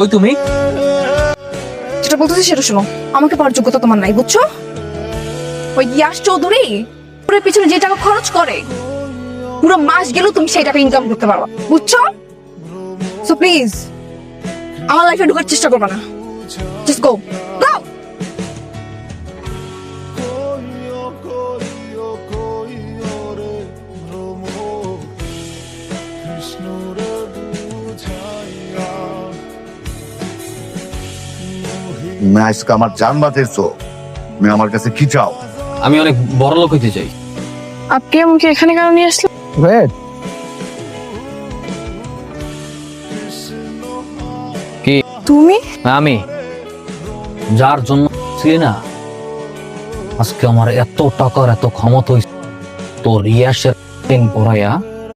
কই তুমি? যেটা বলতেছি সেটা শোনো, আমাকে পাওয়ার যোগ্যতা তোমার নাই, বুঝছো? ওই ইয়াশ চৌধুরী পুরো পিছনে যে টাকা খরচ করে, পুরো মাস গেলেও তুমি সেই টাকা ইনকাম করতে পারবা, বুঝছো? সো প্লিজ আমার লাইফে ঢোকার চেষ্টা করবে না। জাস্ট গো গো। তুমি আজকে আমার জান বাঁচাইছো, তুমি আমার কাছে কি চাও? আমি অনেক বড় লোক হইতে চাই। আপনি আমাকে এখানে কেন নিয়ে আসলেন? কি? তুমি? আমি যার জন্য ছিলি না, আজকে আমার এত টাকার এত ক্ষমতা হইছে, তোর ইয়াসের পড়াইয়া